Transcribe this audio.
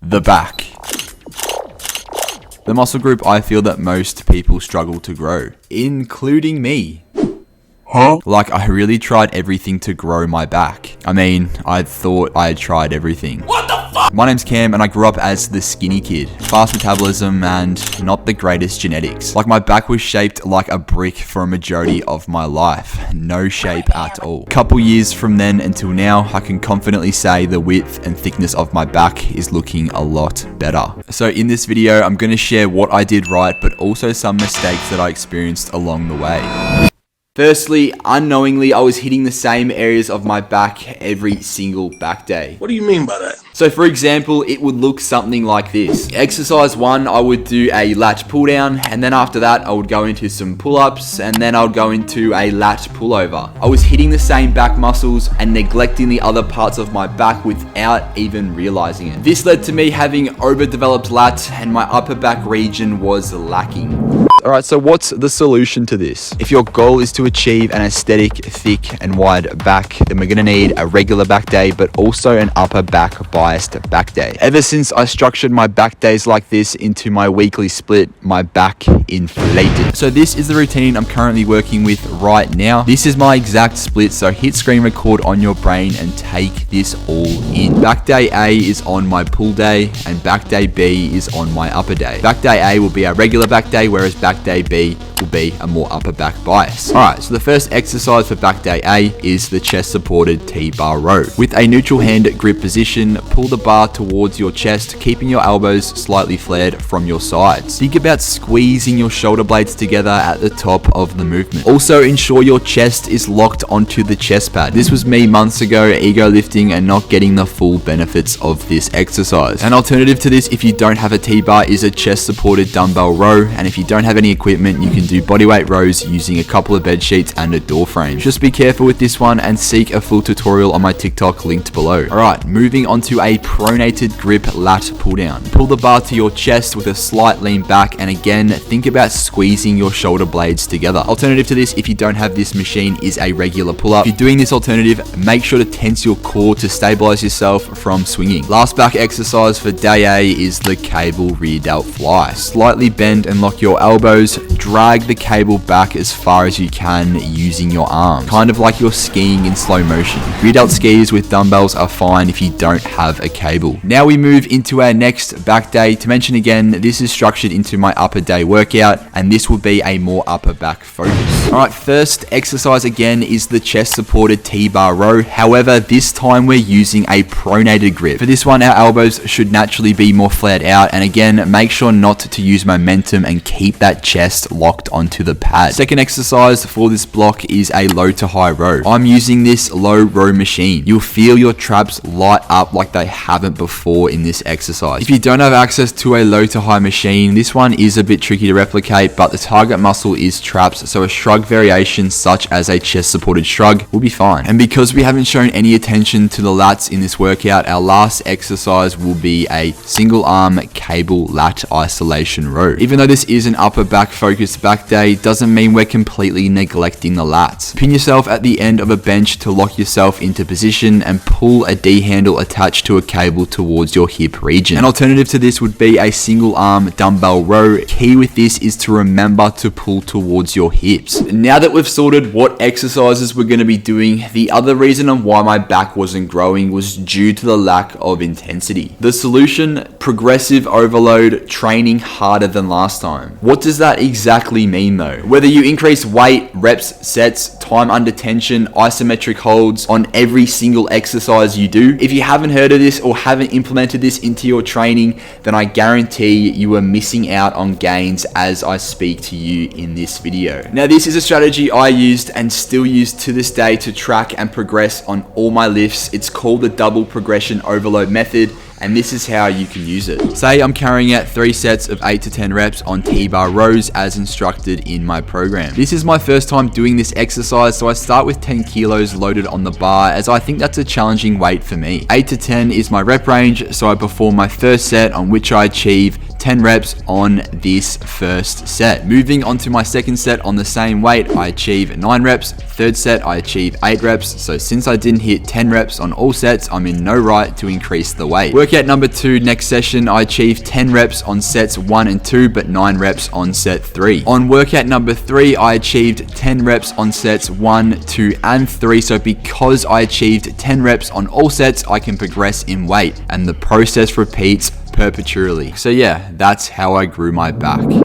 The back. The muscle group I feel that most people struggle to grow, including me. Like, I really tried everything to grow my back. I mean, I thought I had tried everything. What the fuck? My name's Cam and I grew up as the skinny kid. Fast metabolism and not the greatest genetics. Like, my back was shaped like a brick for a majority of my life. No shape at all. Couple years from then until now, I can confidently say the width and thickness of my back is looking a lot better. So in this video, I'm going to share what I did right, but also some mistakes that I experienced along the way. Firstly, unknowingly, I was hitting the same areas of my back every single back day. What do you mean by that? So for example, it would look something like this. Exercise 1, I would do a lat pull down, and then after that, I would go into some pull-ups, and then I would go into a lat pullover. I was hitting the same back muscles and neglecting the other parts of my back without even realizing it. This led to me having overdeveloped lats, and my upper back region was lacking. Alright, so what's the solution to this? If your goal is to achieve an aesthetic, thick and wide back, then we're going to need a regular back day, but also an upper back biased back day. Ever since I structured my back days like this into my weekly split, my back inflated. So this is the routine I'm currently working with right now. This is my exact split, so hit screen record on your brain and take this all in. Back day A is on my pull day and back day B is on my upper day. Back day A will be a regular back day, whereas back day B will be a more upper back bias. Alright, so the first exercise for back day A is the chest supported T-bar row. With a neutral hand grip position, pull the bar towards your chest, keeping your elbows slightly flared from your sides. Think about squeezing your shoulder blades together at the top of the movement. Also ensure your chest is locked onto the chest pad. This was me months ago, ego lifting and not getting the full benefits of this exercise. An alternative to this, if you don't have a T-bar, is a chest supported dumbbell row, and if you don't have any equipment, you can do bodyweight rows using a couple of bed sheets and a door frame. Just be careful with this one and seek a full tutorial on my TikTok linked below. Alright, moving on to a pronated grip lat pull down. Pull the bar to your chest with a slight lean back, and again, think about squeezing your shoulder blades together. Alternative to this, if you don't have this machine, is a regular pull up. If you're doing this alternative, make sure to tense your core to stabilize yourself from swinging. Last back exercise for day A is the cable rear delt fly. Slightly bend and lock your elbows, drag the cable back as far as you can using your arms, kind of like you're skiing in slow motion. Rear delt skis with dumbbells are fine if you don't have a cable. Now we move into our next back day. To mention again, this is structured into my upper day workout, and this will be a more upper back focus. Alright, first exercise again is the chest supported T-bar row. However, this time we're using a pronated grip. For this one, our elbows should naturally be more flared out, and again, make sure not to use momentum and keep that chest locked onto the pad. Second exercise for this block is a low to high row. I'm using this low row machine. You'll feel your traps light up like they haven't before in this exercise. If you don't have access to a low to high machine, this one is a bit tricky to replicate, but the target muscle is traps, so a shrug variation such as a chest supported shrug will be fine. And because we haven't shown any attention to the lats in this workout, our last exercise will be a single arm cable lat isolation row. Even though this is an upper back focused back day, doesn't mean we're completely neglecting the lats. Pin yourself at the end of a bench to lock yourself into position and pull a D handle attached to a cable towards your hip region. An alternative to this would be a single arm dumbbell row. Key with this is to remember to pull towards your hips. Now that we've sorted what exercises we're going to be doing, the other reason on why my back wasn't growing was due to the lack of intensity. The solution: progressive overload, training harder than last time. What does that exactly mean though? Whether you increase weight, reps, sets, time under tension, isometric holds on every single exercise you do, if you haven't heard of this or haven't implemented this into your training, then I guarantee you are missing out on gains as I speak to you in this video. Now, this is a strategy I used and still use to this day to track and progress on all my lifts. It's called the double progression overload method, and this is how you can use it. Say I'm carrying out 3 sets of 8 to 10 reps on T-bar rows as instructed in my program. This is my first time doing this exercise, so I start with 10 kilos loaded on the bar, as I think that's a challenging weight for me. 8 to 10 is my rep range, so I perform my first set, on which I achieve 10 reps on this first set. Moving on to my second set on the same weight, I achieve 9 reps. Third set, I achieve 8 reps. So since I didn't hit 10 reps on all sets, I'm in no right to increase the weight. Workout number 2, next session, I achieved 10 reps on sets 1 and 2, but 9 reps on set 3. On workout number 3, I achieved 10 reps on sets 1, 2, and 3. So because I achieved 10 reps on all sets, I can progress in weight, and the process repeats perpetually. So yeah, that's how I grew my back.